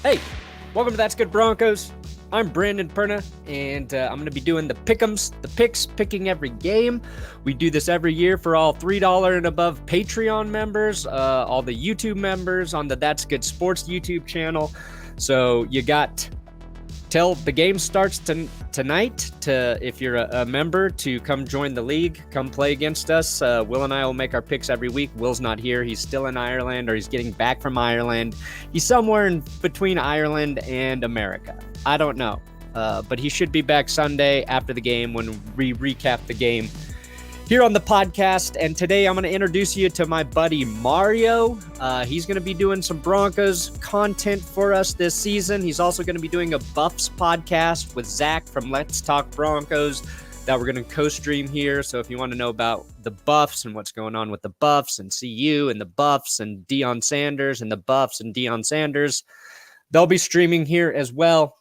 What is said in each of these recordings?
Hey, welcome to That's Good Broncos. I'm Brandon Perna, and I'm going to be doing the pick'ems, the picks, picking every game. We do this every year for all $3 and above Patreon members, all the YouTube members on the That's Good Sports YouTube channel. So you got till the game starts tonight if you're a member, to come join the league, come play against us. Will and I will make our picks every week. Will's not here. He's still in Ireland, or he's getting back from Ireland. He's somewhere in between Ireland and America. I don't know, but he should be back Sunday after the game when we recap the game here on the podcast. And today I'm going to introduce you to my buddy Mario. He's going to be doing some Broncos content for us this season. He's also going to be doing a Buffs podcast with Zach from Let's Talk Broncos that we're going to co-stream here. So if you want to know about the Buffs and what's going on with the Buffs and CU and the Buffs and Deion Sanders and the Buffs and Deion Sanders, they'll be streaming here as well.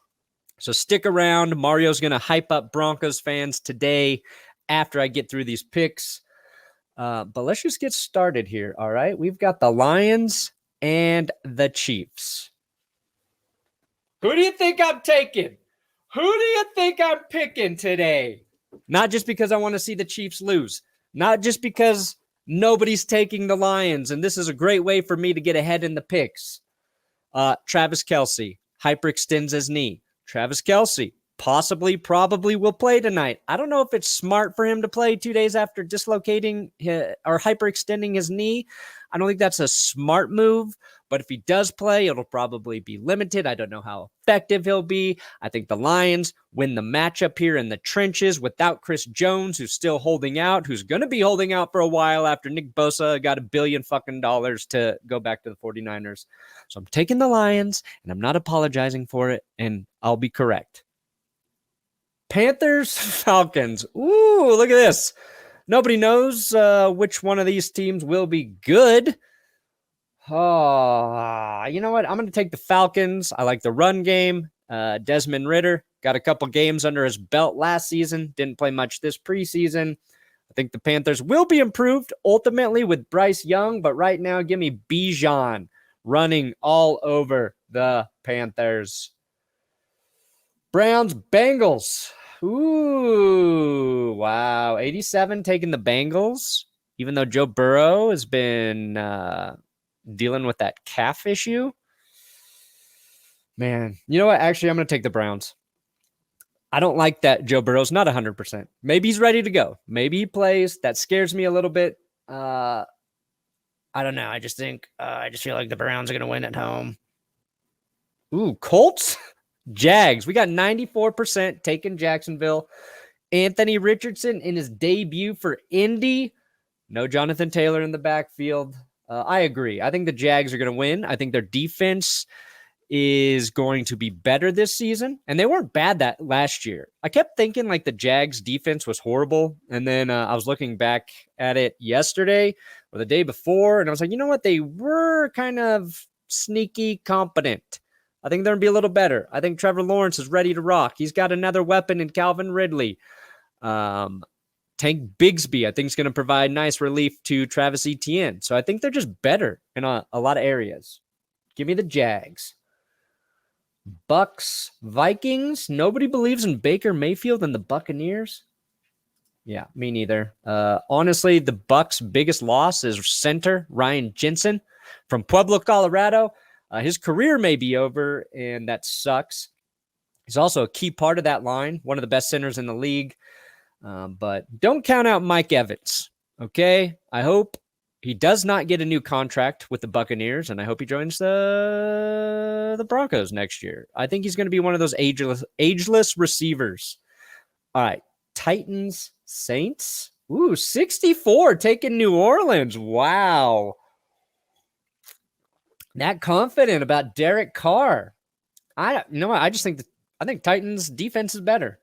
So stick around. Mario's going to hype up Broncos fans today after I get through these picks. But let's just get started here, all right? We've got the Lions and the Chiefs. Who do you think I'm taking? Who do you think I'm picking today? Not just because I want to see the Chiefs lose. Not just because nobody's taking the Lions, and this is a great way for me to get ahead in the picks. Travis Kelce hyperextends his knee. Travis Kelce probably will play tonight. I don't know if it's smart for him to play 2 days after dislocating or hyperextending his knee. I don't think that's a smart move, but if he does play, it'll probably be limited. I don't know how effective he'll be. I think the Lions win the matchup here in the trenches without Chris Jones, who's still holding out, who's going to be holding out for a while after Nick Bosa got $1 billion to go back to the 49ers. So I'm taking the Lions, and I'm not apologizing for it, and I'll be correct. Panthers, Falcons. Ooh, look at this. Nobody knows which one of these teams will be good. Oh, you know what? I'm going to take the Falcons. I like the run game. Desmond Ridder got a couple games under his belt last season. Didn't play much this preseason. I think the Panthers will be improved ultimately with Bryce Young, but right now give me Bijan running all over the Panthers. Browns, Bengals. Ooh, wow. 87 taking the Bengals, even though Joe Burrow has been dealing with that calf issue. Man, you know what? Actually, I'm going to take the Browns. I don't like that Joe Burrow's not 100%. Maybe he's ready to go. Maybe he plays. That scares me a little bit. I don't know. I just feel like the Browns are going to win at home. Ooh, Colts? Jags. We got 94% taking Jacksonville. Anthony Richardson in his debut for Indy. No Jonathan Taylor in the backfield. I agree. I think the Jags are going to win. I think their defense is going to be better this season. And they weren't bad that last year. I kept thinking like the Jags defense was horrible. And then I was looking back at it yesterday or the day before. And I was like, you know what? They were kind of sneaky competent. I think they're going to be a little better. I think Trevor Lawrence is ready to rock. He's got another weapon in Calvin Ridley. Tank Bigsby, I think, is going to provide nice relief to Travis Etienne. So I think they're just better in a lot of areas. Give me the Jags. Bucks, Vikings. Nobody believes in Baker Mayfield and the Buccaneers. Yeah, me neither. Honestly, the Bucks' biggest loss is center Ryan Jensen from Pueblo, Colorado. His career may be over, and that sucks. He's also a key part of that line, one of the best centers in the league. But don't count out Mike Evans, okay? I hope he does not get a new contract with the Buccaneers, and I hope he joins the Broncos next year. I think he's going to be one of those ageless receivers. All right, Titans, Saints. Ooh, 64 taking New Orleans. Wow. That confident about Derek Carr. I think Titans defense is better.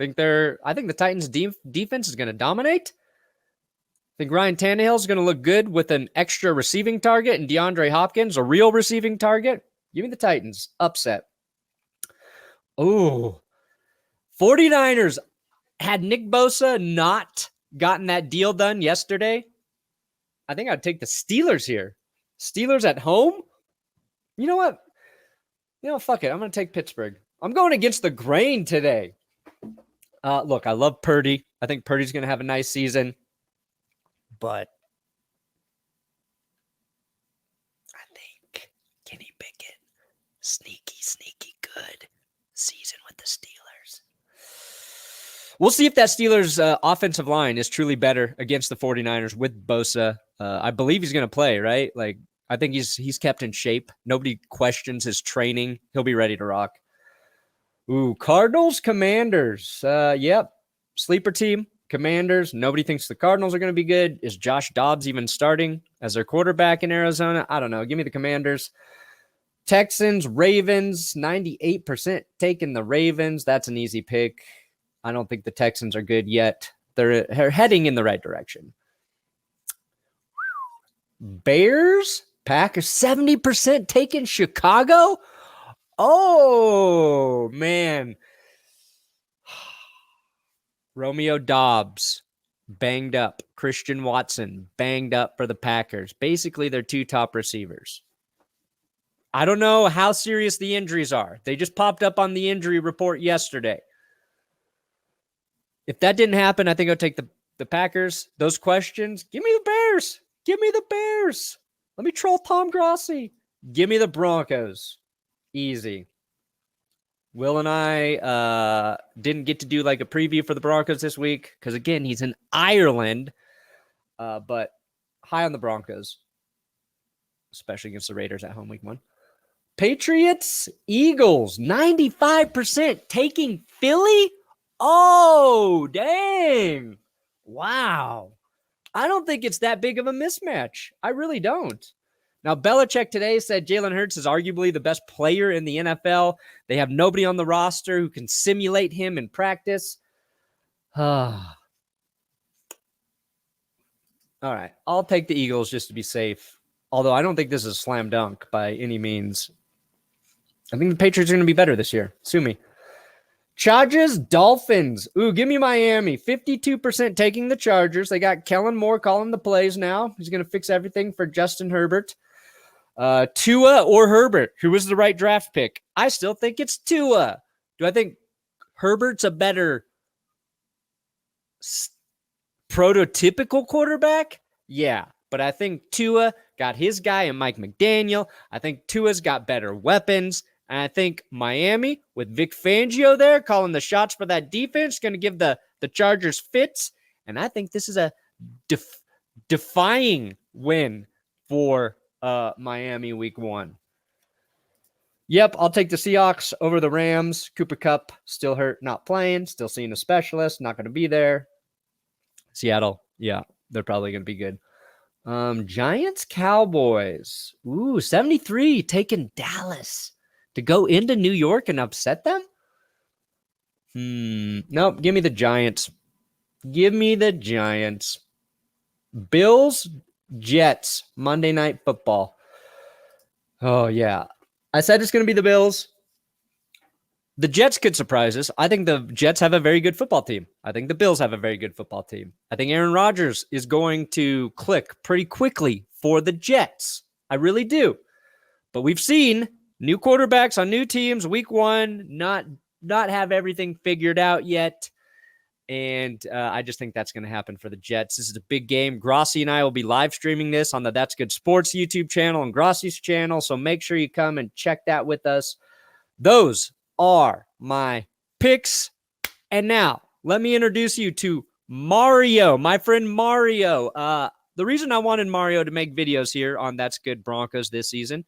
I think the Titans defense is going to dominate. I think Ryan Tannehill is going to look good with an extra receiving target and DeAndre Hopkins, a real receiving target. Give me the Titans. Upset. Oh, 49ers. Had Nick Bosa not gotten that deal done yesterday, I think I'd take the Steelers here. Steelers at home? You know what? Fuck it. I'm going to take Pittsburgh. I'm going against the grain today. Look, I love Purdy. I think Purdy's going to have a nice season. But I think Kenny Pickett, sneaky good season with the Steelers. We'll see if that Steelers offensive line is truly better against the 49ers with Bosa. I believe he's going to play, right? Like, I think he's kept in shape. Nobody questions his training. He'll be ready to rock. Ooh, Cardinals, Commanders. Yep. Sleeper team, Commanders. Nobody thinks the Cardinals are going to be good. Is Josh Dobbs even starting as their quarterback in Arizona? I don't know. Give me the Commanders. Texans, Ravens, 98% taking the Ravens. That's an easy pick. I don't think the Texans are good yet. They're heading in the right direction. Bears, Packers, 70% taking Chicago. Oh, man. Romeo Dobbs, banged up. Christian Watson, banged up for the Packers. Basically, their two top receivers. I don't know how serious the injuries are. They just popped up on the injury report yesterday. If that didn't happen, I think I'll take the Packers. Those questions, give me the Bears. Give me the Bears. Let me troll Tom Grossi. Give me the Broncos. Easy. Will and I didn't get to do like a preview for the Broncos this week because, again, he's in Ireland. But high on the Broncos, especially against the Raiders at home week 1. Patriots, Eagles, 95% taking Philly. Oh, dang. Wow. I don't think it's that big of a mismatch. I really don't. Now, Belichick today said Jalen Hurts is arguably the best player in the NFL. They have nobody on the roster who can simulate him in practice. All right. I'll take the Eagles just to be safe. Although I don't think this is a slam dunk by any means. I think the Patriots are going to be better this year. Sue me. Chargers, Dolphins. Ooh, give me Miami. 52% taking the Chargers. They got Kellen Moore calling the plays now. He's going to fix everything for Justin Herbert. Tua or Herbert? Who was the right draft pick? I still think it's Tua. Do I think Herbert's a better prototypical quarterback? Yeah, but I think Tua got his guy in Mike McDaniel. I think Tua's got better weapons. And I think Miami, with Vic Fangio there calling the shots for that defense, going to give the Chargers fits. And I think this is a defying win for Miami week 1. Yep, I'll take the Seahawks over the Rams. Cooper Kupp still hurt, not playing. Still seeing a specialist, not going to be there. Seattle, yeah, they're probably going to be good. Giants, Cowboys. Ooh, 73 taking Dallas. To go into New York and upset them? Nope. Give me the Giants. Give me the Giants. Bills, Jets, Monday Night Football. Oh, yeah. I said it's going to be the Bills. The Jets could surprise us. I think the Jets have a very good football team. I think the Bills have a very good football team. I think Aaron Rodgers is going to click pretty quickly for the Jets. I really do. But we've seen new quarterbacks on new teams, week 1, not have everything figured out yet. And I just think that's going to happen for the Jets. This is a big game. Grossi and I will be live streaming this on the That's Good Sports YouTube channel and Grossi's channel. So make sure you come and check that with us. Those are my picks. And now let me introduce you to Mario, my friend Mario. The reason I wanted Mario to make videos here on That's Good Broncos this season,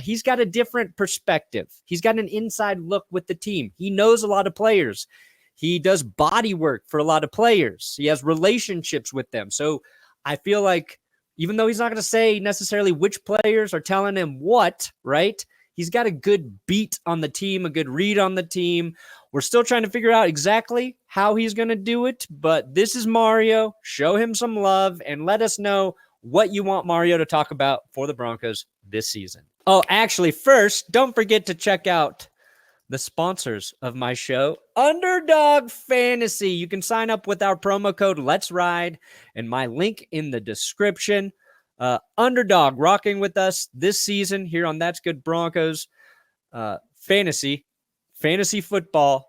he's got a different perspective. He's got an inside look with the team. He knows a lot of players. He does body work for a lot of players. He has relationships with them. So I feel like even though he's not going to say necessarily which players are telling him what, right? He's got a good beat on the team, a good read on the team. We're still trying to figure out exactly how he's going to do it, but this is Mario. Show him some love and let us know what you want Mario to talk about for the Broncos this season. Oh, actually, first, don't forget to check out the sponsors of my show, Underdog Fantasy. You can sign up with our promo code Let's Ride and my link in the description. Underdog rocking with us this season here on That's Good Broncos. fantasy football.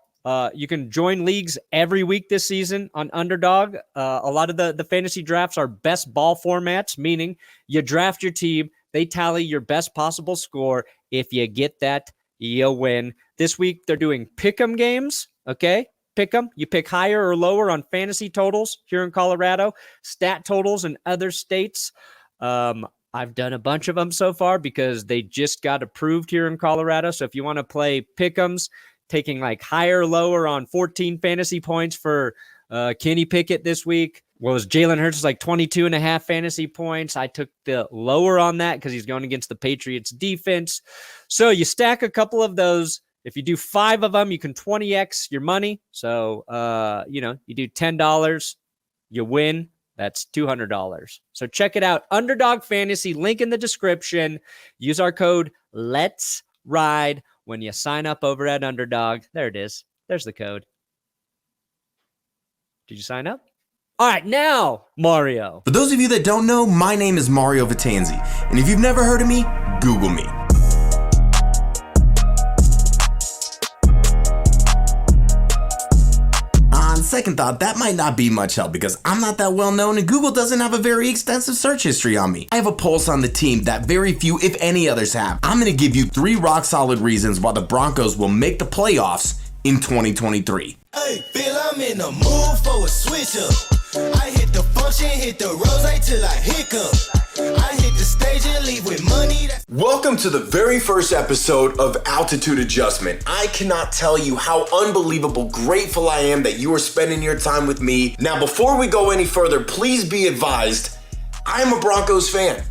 You can join leagues every week this season on Underdog. A lot of the fantasy drafts are best ball formats, meaning you draft your team, they tally your best possible score. If you get that, you win. This week, they're doing pick'em games, okay? Pick'em. You pick higher or lower on fantasy totals here in Colorado, stat totals in other states. I've done a bunch of them so far because they just got approved here in Colorado. So if you want to play pick'ems, taking like higher or lower on 14 fantasy points for Kenny Pickett this week. Was Jalen Hurts like 22.5 fantasy points. I took the lower on that because he's going against the Patriots defense. So you stack a couple of those. If you do 5 of them, you can 20x your money. So, you do $10, you win. That's $200. So check it out. Underdog Fantasy, link in the description. Use our code Let's Ride when you sign up over at Underdog. There it is. There's the code. Did you sign up? All right, now, Mario. For those of you that don't know, my name is Mario Vitanzi. And if you've never heard of me, Google me. On second thought, that might not be much help because I'm not that well known and Google doesn't have a very extensive search history on me. I have a pulse on the team that very few, if any others have. I'm going to give you 3 rock solid reasons why the Broncos will make the playoffs in 2023. Hey, feel I'm in the mood for a switch up. I hit the function, hit the rose till I hiccup. I hit the stage and leave with money. Welcome to the very first episode of Altitude Adjustment. I cannot tell you how unbelievable grateful I am that you are spending your time with me. Now, before we go any further, please be advised, I am a Broncos fan.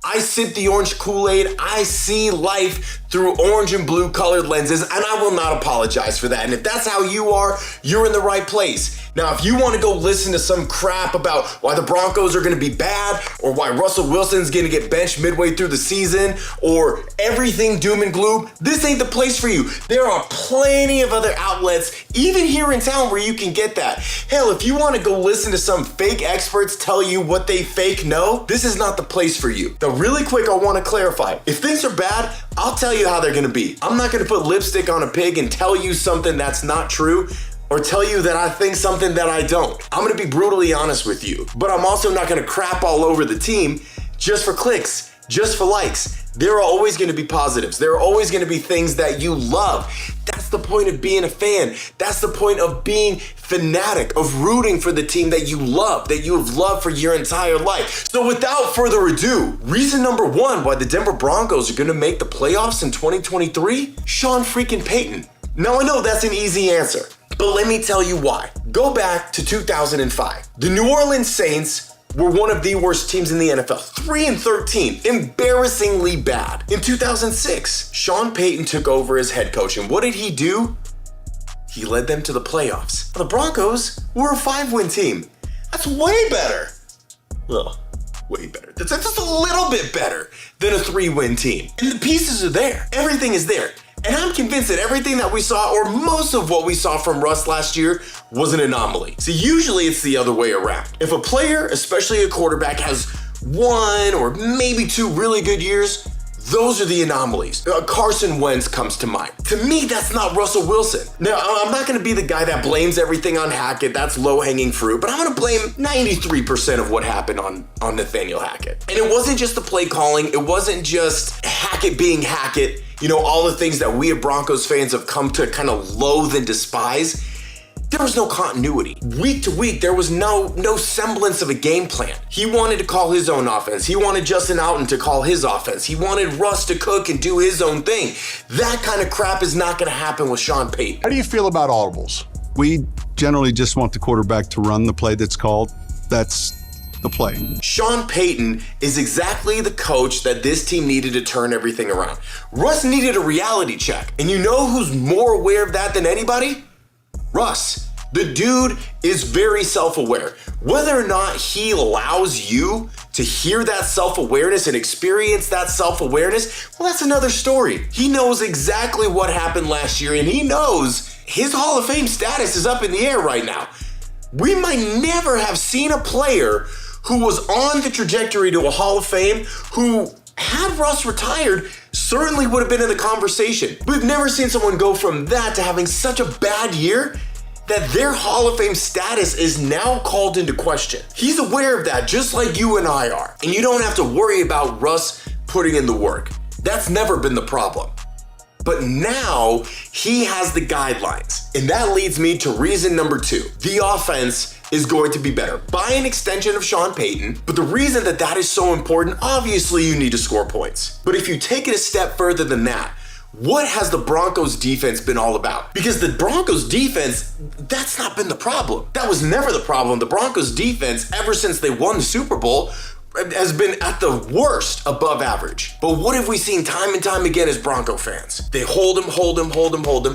I sip the orange Kool-Aid. I see life through orange and blue colored lenses, and I will not apologize for that. And if that's how you are, you're in the right place. Now, if you want to go listen to some crap about why the Broncos are going to be bad, or why Russell Wilson's going to get benched midway through the season, or everything doom and gloom, this ain't the place for you. There are plenty of other outlets, even here in town, where you can get that. Hell, if you want to go listen to some fake experts tell you what they fake know, this is not the place for you. Now, really quick, I want to clarify. If things are bad, I'll tell you how they're going to be. I'm not going to put lipstick on a pig and tell you something that's not true, or tell you that I think something that I don't. I'm going to be brutally honest with you, but I'm also not going to crap all over the team just for clicks, just for likes. There are always going to be positives. There are always going to be things that you love. That's the point of being a fan. That's the point of being fanatic, of rooting for the team that you love, that you have loved for your entire life. So without further ado, reason number 1 why the Denver Broncos are going to make the playoffs in 2023, Sean freaking Payton. Now I know that's an easy answer, but let me tell you why. Go back to 2005. The New Orleans Saints were one of the worst teams in the NFL, 3-13, embarrassingly bad. In 2006, Sean Payton took over as head coach, and what did he do? He led them to the playoffs. The Broncos were a 5-win team. That's way better. Well, way better. That's just a little bit better than a 3-win team. And the pieces are there. Everything is there. And I'm convinced that everything that we saw, or most of what we saw from Russ last year, was an anomaly. So usually it's the other way around. If a player, especially a quarterback, has 1 or maybe 2 really good years, those are the anomalies. Carson Wentz comes to mind. To me, that's not Russell Wilson. Now, I'm not going to be the guy that blames everything on Hackett. That's low-hanging fruit. But I'm going to blame 93% of what happened on Nathaniel Hackett. And it wasn't just the play calling. It wasn't just Hackett being Hackett. You know, all the things that we as Broncos fans have come to kind of loathe and despise. There was no continuity. Week to week, there was no semblance of a game plan. He wanted to call his own offense. He wanted Justin Alton to call his offense. He wanted Russ to cook and do his own thing. That kind of crap is not going to happen with Sean Payton. How do you feel about audibles? We generally just want the quarterback to run the play that's called. That's the play. Sean Payton is exactly the coach that this team needed to turn everything around. Russ needed a reality check. And you know who's more aware of that than anybody? Russ. The dude is very self-aware. Whether or not he allows you to hear that self-awareness and experience that self-awareness, well, that's another story. He knows exactly what happened last year, and he knows his Hall of Fame status is up in the air right now. We might never have seen a player who was on the trajectory to a Hall of Fame who, had Russ retired, certainly would have been in the conversation. We've never seen someone go from that to having such a bad year that their Hall of Fame status is now called into question. He's aware of that, just like you and I are. And you don't have to worry about Russ putting in the work. That's never been the problem. But now he has the guidelines. And that leads me to reason number 2. The offense is going to be better by an extension of Sean Payton. But the reason that that is so important, obviously you need to score points. But if you take it a step further than that, what has the Broncos defense been all about? Because the Broncos defense, that's not been the problem. That was never the problem. The Broncos defense, ever since they won the Super Bowl, has been at the worst above average. But what have we seen time and time again as Bronco fans? They hold him.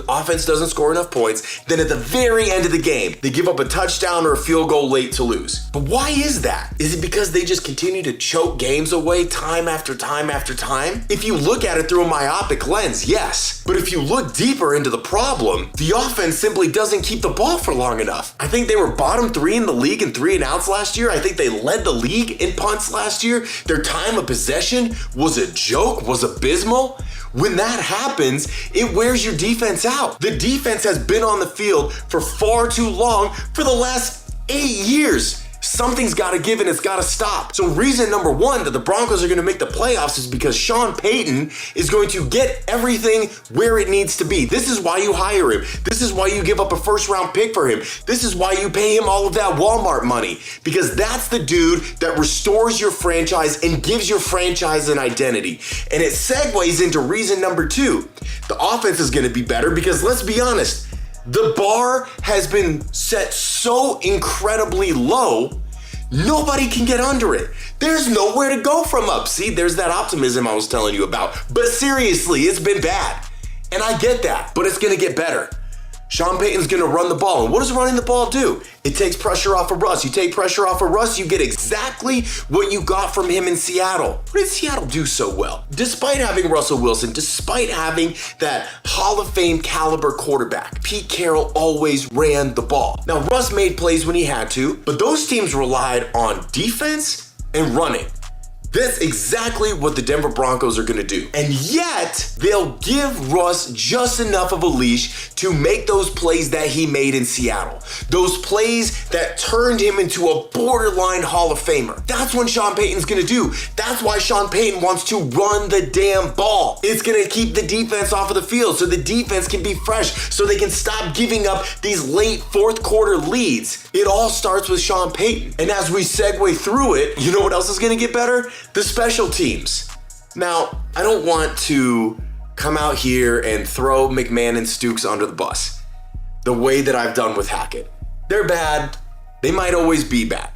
Offense doesn't score enough points. Then at the very end of the game, they give up a touchdown or a field goal late to lose. But why is that? Is it because they just continue to choke games away time after time after time? If you look at it through a myopic lens, yes. But if you look deeper into the problem, the offense simply doesn't keep the ball for long enough. I think they were bottom 3 in the league in 3 and outs last year. I think they led the league in punts last year. Their time of possession was a joke, was abysmal. When that happens, it wears your defense out. The defense has been on the field for far too long for the last 8 years. Something's got to give and it's got to stop. So reason number 1 that the Broncos are going to make the playoffs is because Sean Payton is going to get everything where it needs to be. This is why you hire him. This is why you give up a first-round pick for him. This is why you pay him all of that Walmart money, because that's the dude that restores your franchise and gives your franchise an identity. And it segues into reason number 2. The offense is going to be better because, let's be honest, the bar has been set so incredibly low, nobody can get under it. There's nowhere to go from up. See, there's that optimism I was telling you about. But seriously, it's been bad. And I get that, but it's going to get better. Sean Payton's going to run the ball. And what does running the ball do? It takes pressure off of Russ. You take pressure off of Russ, you get exactly what you got from him in Seattle. What did Seattle do so well? Despite having Russell Wilson, despite having that Hall of Fame caliber quarterback, Pete Carroll always ran the ball. Now, Russ made plays when he had to, but those teams relied on defense and running. That's exactly what the Denver Broncos are going to do. And yet, they'll give Russ just enough of a leash to make those plays that he made in Seattle. Those plays that turned him into a borderline Hall of Famer. That's what Sean Payton's going to do. That's why Sean Payton wants to run the damn ball. It's going to keep the defense off of the field so the defense can be fresh, so they can stop giving up these late fourth quarter leads. It all starts with Sean Payton. And as we segue through it, you know what else is going to get better? The special teams. Now, I don't want to come out here and throw McMahon and Stooks under the bus the way that I've done with Hackett. They're bad. They might always be bad.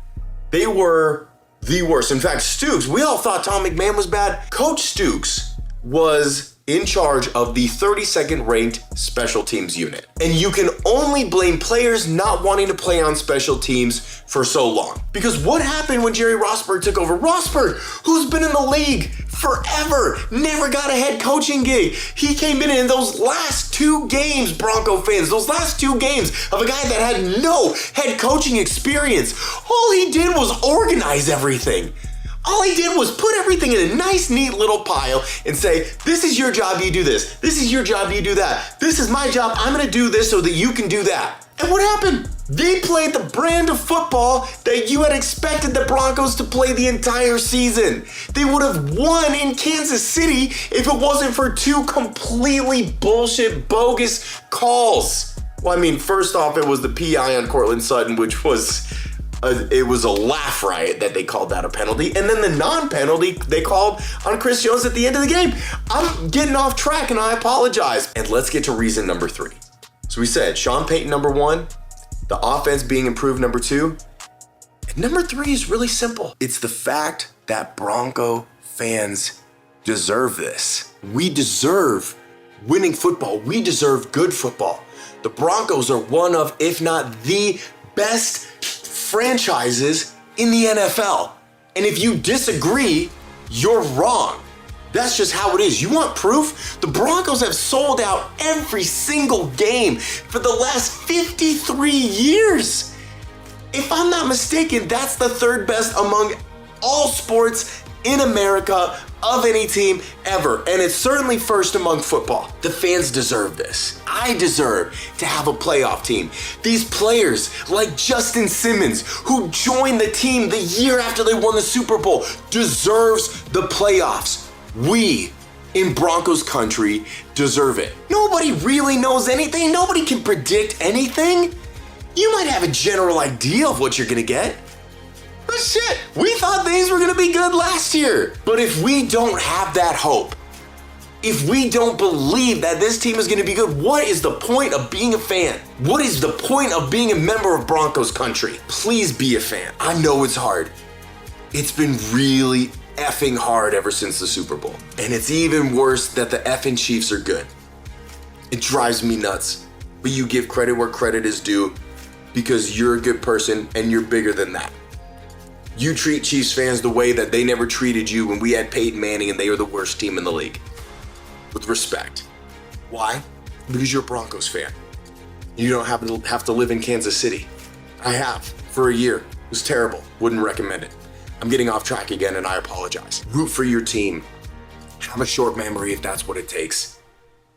They were the worst. In fact, Stooks, we all thought Tom McMahon was bad. Coach Stooks was in charge of the 32nd ranked special teams unit. And you can only blame players not wanting to play on special teams for so long. Because what happened when Jerry Rosburg took over? Rosburg, who's been in the league forever, never got a head coaching gig. He came in those last 2 games, Bronco fans, those last 2 games of a guy that had no head coaching experience. All he did was organize everything. All he did was put everything in a nice, neat little pile and say, this is your job, you do this. This is your job, you do that. This is my job, I'm gonna do this so that you can do that. And what happened? They played the brand of football that you had expected the Broncos to play the entire season. They would have won in Kansas City if it wasn't for 2 completely bullshit, bogus calls. Well, I mean, first off, it was the PI on Cortland Sutton, which was... it was a laugh riot that they called that a penalty. And then the non-penalty they called on Chris Jones at the end of the game. I'm getting off track and I apologize. And let's get to reason number 3. So we said Sean Payton number 1, the offense being improved number 2. And number 3 is really simple. It's the fact that Bronco fans deserve this. We deserve winning football. We deserve good football. The Broncos are one of, if not the best franchises in the NFL. And if you disagree, you're wrong. That's just how it is. You want proof? The Broncos have sold out every single game for the last 53 years. If I'm not mistaken, that's the 3rd best among all sports in America, of any team ever, and it's certainly first among football. The fans deserve this. I deserve to have a playoff team. These players like Justin Simmons, who joined the team the year after they won the Super Bowl, deserves the playoffs. We in Broncos country deserve it. Nobody really knows anything. Nobody can predict anything. You might have a general idea of what you're gonna get. But shit, we thought things were gonna be good last year. But if we don't have that hope, if we don't believe that this team is gonna be good, what is the point of being a fan? What is the point of being a member of Broncos country? Please be a fan. I know it's hard. It's been really effing hard ever since the Super Bowl. And it's even worse that the effing Chiefs are good. It drives me nuts. But you give credit where credit is due because you're a good person and you're bigger than that. You treat Chiefs fans the way that they never treated you when we had Peyton Manning and they were the worst team in the league. With respect. Why? Because you're a Broncos fan. You don't have to live in Kansas City. I have for a year. It was terrible. Wouldn't recommend it. I'm getting off track again and I apologize. Root for your team. Have a short memory if that's what it takes.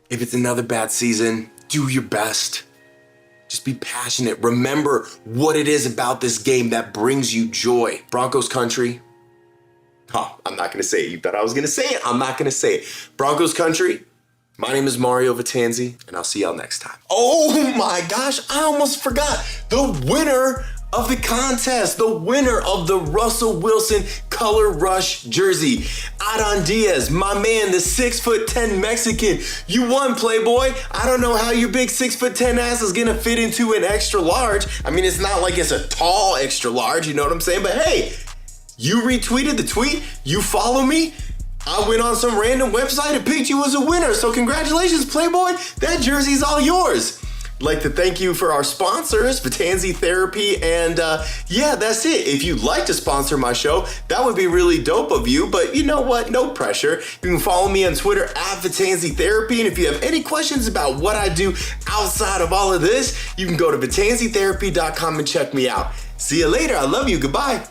If it's another bad season, do your best. Just be passionate. Remember what it is about this game that brings you joy. Broncos country. Oh, I'm not going to say it. You thought I was going to say it. I'm not going to say it. Broncos country. My name is Mario Vitanzi, and I'll see y'all next time. Oh my gosh, I almost forgot. The winner of the contest, the winner of the Russell Wilson Color Rush jersey, Adon Diaz, my man, the 6'10" Mexican. You won, Playboy. I don't know how your big 6'10" ass is gonna fit into an extra large. I mean, it's not like it's a tall extra large, you know what I'm saying? But hey, you retweeted the tweet, you follow me. I went on some random website and picked you as a winner. So congratulations, Playboy. That jersey's all yours. Like to thank you for our sponsors, Vitanzi Therapy, and yeah, that's it. If you'd like to sponsor my show, that would be really dope of you, but you know what? No pressure. You can follow me on Twitter at Vitanzi Therapy, and if you have any questions about what I do outside of all of this, you can go to vitanzitherapy.com and check me out. See you later. I love you. Goodbye.